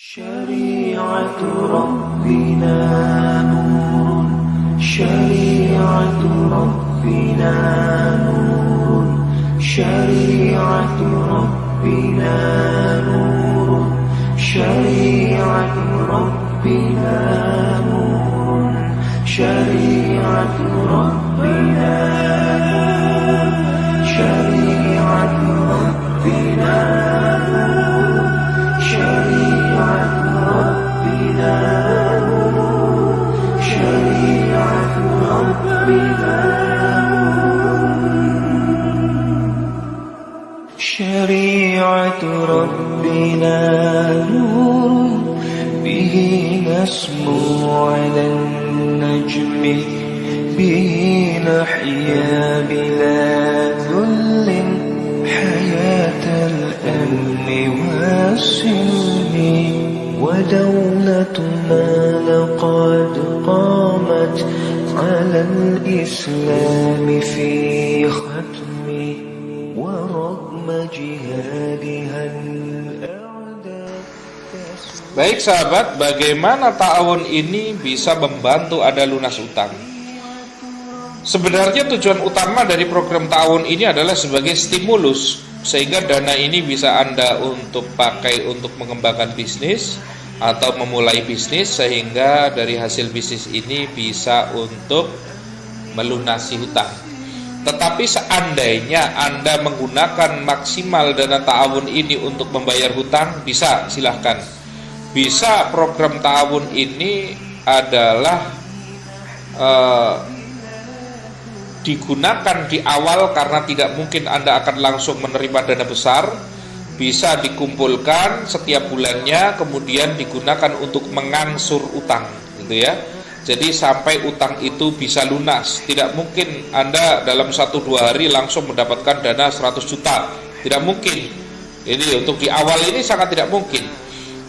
شريعة ربنا نور شريعة ربنا نور شريعة ربنا نور شريعة ربنا نور شريعة ربنا نور شريعة ربنا نور شريعة ربنا نور شريعة ربنا شريعة ربنا نور به نسمو على النجم به نحيا بلا ذل حياة الأمن والسلم ودولتنا لقد قامت على الإسلام في ختم ورغم جهادها الأعداء. Baik sahabat, bagaimana ta'awun ini bisa membantu Anda lunas utang? Sebenarnya tujuan utama dari program ta'awun ini adalah sebagai stimulus, sehingga dana ini bisa Anda untuk pakai untuk mengembangkan bisnis atau memulai bisnis, sehingga dari hasil bisnis ini bisa untuk melunasi hutang. Tetapi seandainya Anda menggunakan maksimal dana ta'awun ini untuk membayar hutang, bisa, silahkan. Bisa program ta'awun ini adalah digunakan di awal karena tidak mungkin Anda akan langsung menerima dana besar. Bisa dikumpulkan setiap bulannya, kemudian digunakan untuk mengangsur utang, gitu ya. Jadi sampai utang itu bisa lunas. Tidak mungkin Anda dalam 1-2 hari langsung mendapatkan dana 100 juta. Tidak mungkin. Ini untuk di awal ini sangat tidak mungkin.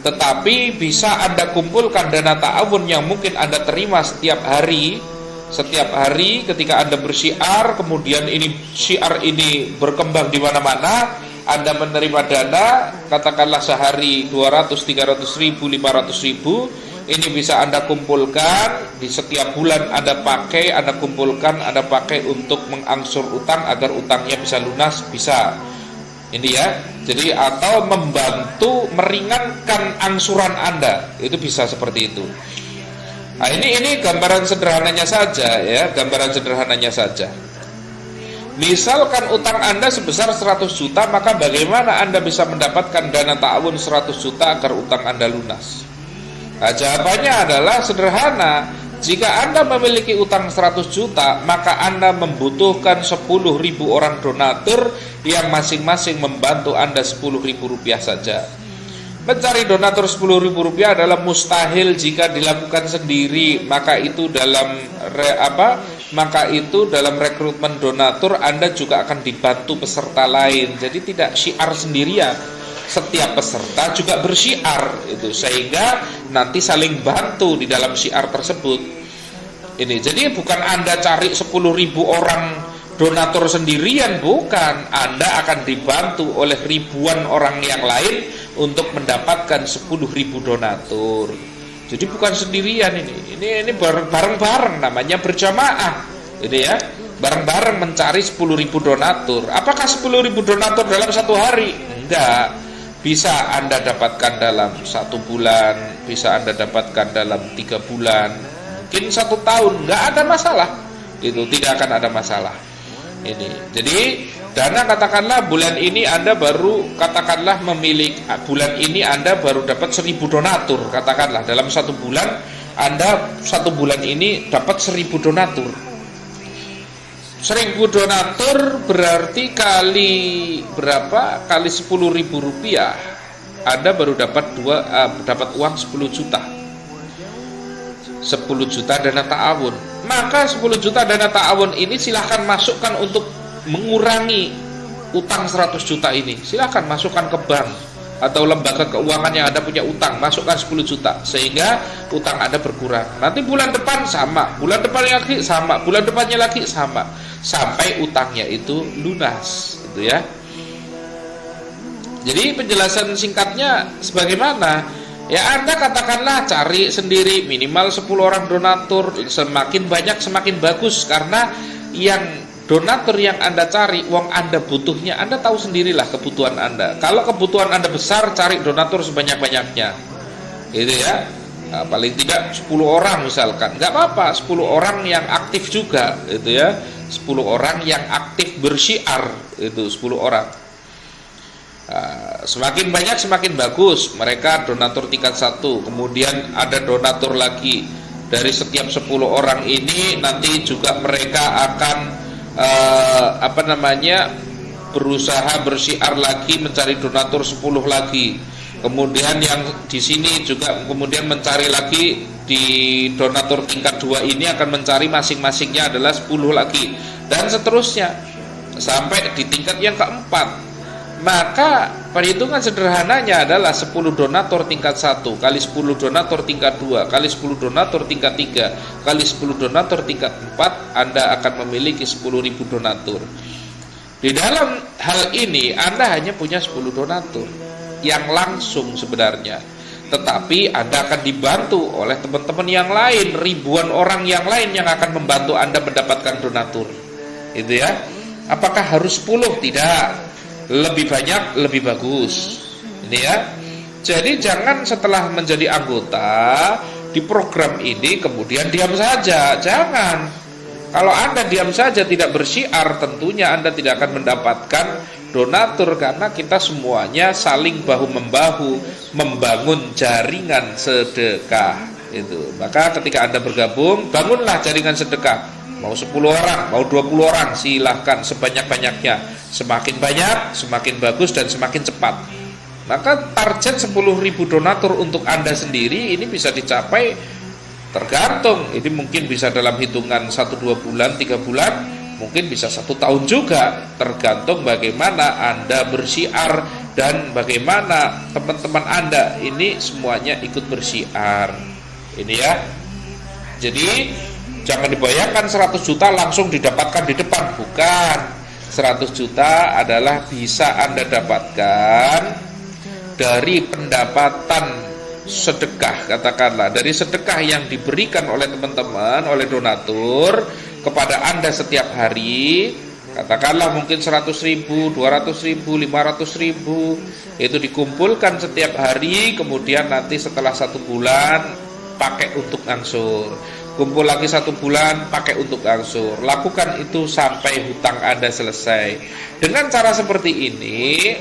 Tetapi bisa Anda kumpulkan dana ta'awun yang mungkin Anda terima setiap hari. Setiap hari ketika Anda bersyiar, kemudian ini syiar ini berkembang di mana-mana, Anda menerima dana, katakanlah sehari 200, 300 ribu, 500 ribu, ini bisa Anda kumpulkan, di setiap bulan Anda pakai, Anda kumpulkan, Anda pakai untuk mengangsur utang agar utangnya bisa lunas, bisa. Ini ya, jadi atau membantu meringankan angsuran Anda, itu bisa seperti itu. Nah, ini gambaran sederhananya saja ya, gambaran sederhananya saja. Misalkan utang Anda sebesar 100 juta, maka bagaimana Anda bisa mendapatkan dana ta'awun 100 juta agar utang Anda lunas? Nah, jawabannya adalah sederhana. Jika Anda memiliki utang 100 juta, maka Anda membutuhkan 10.000 orang donatur yang masing-masing membantu Anda Rp10.000 saja. Mencari donatur Rp10.000 adalah mustahil jika dilakukan sendiri, maka itu dalam rekrutmen donatur Anda juga akan dibantu peserta lain. Jadi tidak syiar sendirian. Setiap peserta juga bersyiar itu, sehingga nanti saling bantu di dalam syiar tersebut. Ini jadi bukan Anda cari 10.000 orang donatur sendirian, bukan. Anda akan dibantu oleh ribuan orang yang lain untuk mendapatkan 10.000 donatur. Jadi bukan sendirian ini bareng-bareng, namanya berjamaah. Ini ya, bareng-bareng mencari 10.000 donatur. Apakah 10.000 donatur dalam 1 hari? Enggak. Bisa Anda dapatkan dalam 1 bulan, bisa Anda dapatkan dalam 3 bulan, mungkin 1 tahun, nggak ada masalah. Itu tidak akan ada masalah. Ini. Jadi dana katakanlah bulan ini Anda baru bulan ini Anda baru dapat 1.000 donatur, katakanlah dalam 1 bulan Anda 1 bulan ini dapat 1.000 donatur. 1.000 donatur berarti kali berapa? Kali Rp10.000, Anda baru dapat uang 10 juta. 10 juta dana ta'awun. Maka 10 juta dana ta'awun ini silahkan masukkan untuk mengurangi utang 100 juta ini. Silahkan masukkan ke bank atau lembaga keuangan yang Anda punya utang, masukkan 10 juta sehingga utang Anda berkurang. Nanti bulan depan sama, bulan depannya lagi sama, bulan depannya lagi sama, sampai utangnya itu lunas, gitu ya. Jadi penjelasan singkatnya sebagaimana Ya Anda katakanlah cari sendiri minimal 10 orang donatur, semakin banyak semakin bagus, karena yang donatur yang Anda cari, wong Anda butuhnya, Anda tahu sendirilah kebutuhan Anda. Kalau kebutuhan Anda besar, cari donatur sebanyak-banyaknya, gitu ya. Nah, paling tidak 10 orang misalkan, nggak apa-apa, 10 orang yang aktif juga, gitu ya. 10 orang yang aktif bersyiar, itu 10 orang. Semakin banyak semakin bagus. Mereka donatur tingkat 1. Kemudian ada donatur lagi. Dari setiap 10 orang ini nanti juga mereka akan berusaha bersyiar lagi, mencari donatur 10 lagi. Kemudian yang di sini juga kemudian mencari lagi, di donatur tingkat 2 ini akan mencari masing-masingnya adalah 10 lagi, dan seterusnya sampai di tingkat yang keempat. Maka perhitungan sederhananya adalah 10 donatur tingkat 1 kali 10 donatur tingkat 2 kali 10 donatur tingkat 3 kali 10 donatur tingkat 4, Anda akan memiliki 10.000 donatur. Di dalam hal ini Anda hanya punya 10 donatur yang langsung sebenarnya, tetapi Anda akan dibantu oleh teman-teman yang lain, ribuan orang yang lain yang akan membantu Anda mendapatkan donatur. Itu ya. Apakah harus 10? Tidak. Lebih banyak lebih bagus. Ini ya. Jadi jangan setelah menjadi anggota di program ini kemudian diam saja. Jangan. Kalau Anda diam saja tidak bersyiar, tentunya Anda tidak akan mendapatkan donatur, karena kita semuanya saling bahu-membahu membangun jaringan sedekah itu. Maka ketika Anda bergabung, bangunlah jaringan sedekah. Mau 10 orang, mau 20 orang, silahkan sebanyak-banyaknya. Semakin banyak, semakin bagus dan semakin cepat. Maka target 10.000 donatur untuk Anda sendiri ini bisa dicapai tergantung. Ini mungkin bisa dalam hitungan 1-2 bulan, 3 bulan, mungkin bisa 1 tahun juga. Tergantung bagaimana Anda bersyiar dan bagaimana teman-teman Anda ini semuanya ikut bersyiar. Ini ya. Jadi jangan dibayangkan 100 juta langsung didapatkan di depan, bukan. 100 juta adalah bisa Anda dapatkan dari pendapatan sedekah, katakanlah dari sedekah yang diberikan oleh teman-teman, oleh donatur kepada Anda setiap hari. Katakanlah mungkin 100.000, 200.000, 500.000, itu dikumpulkan setiap hari, kemudian nanti setelah 1 bulan pakai untuk angsur. Kumpul lagi 1 bulan, pakai untuk angsur. Lakukan itu sampai hutang Anda selesai. Dengan cara seperti ini,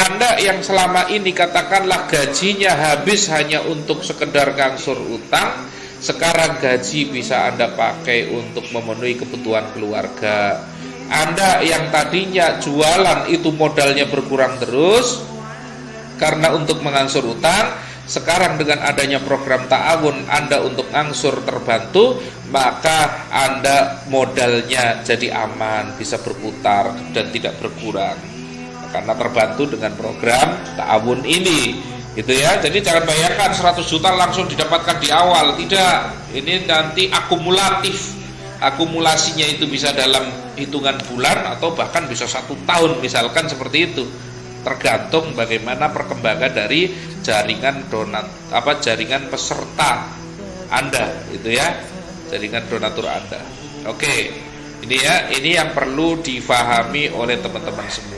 Anda yang selama ini katakanlah gajinya habis hanya untuk sekedar ngangsur utang, sekarang gaji bisa Anda pakai untuk memenuhi kebutuhan keluarga. Anda yang tadinya jualan itu modalnya berkurang terus karena untuk mengangsur utang, sekarang dengan adanya program ta'awun Anda untuk angsur terbantu, maka Anda modalnya jadi aman, bisa berputar dan tidak berkurang karena terbantu dengan program ta'awun ini, gitu ya. Jadi jangan bayangkan 100 juta langsung didapatkan di awal, tidak. Ini nanti akumulatif. Akumulasinya itu bisa dalam hitungan bulan atau bahkan bisa 1 tahun misalkan, seperti itu. Tergantung bagaimana perkembangan dari jaringan jaringan peserta Anda, itu ya, jaringan donatur Anda. Oke, ini ya, ini yang perlu difahami oleh teman-teman semua.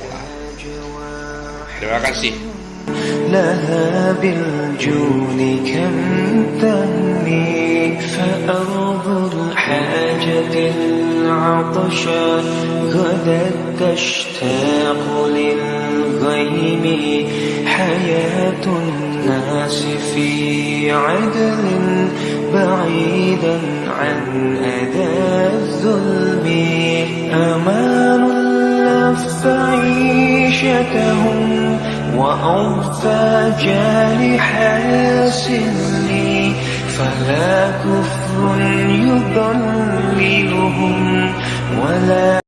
Terima kasih. لها بالجود كم تهني فأرض الحاجة العطشا غدت تشتاق للغيم حياة الناس في عدل بعيدا عن أذى الظلم أمان لف عيشتهم وأوفى جانح السن فلا كفر يضللهم ولا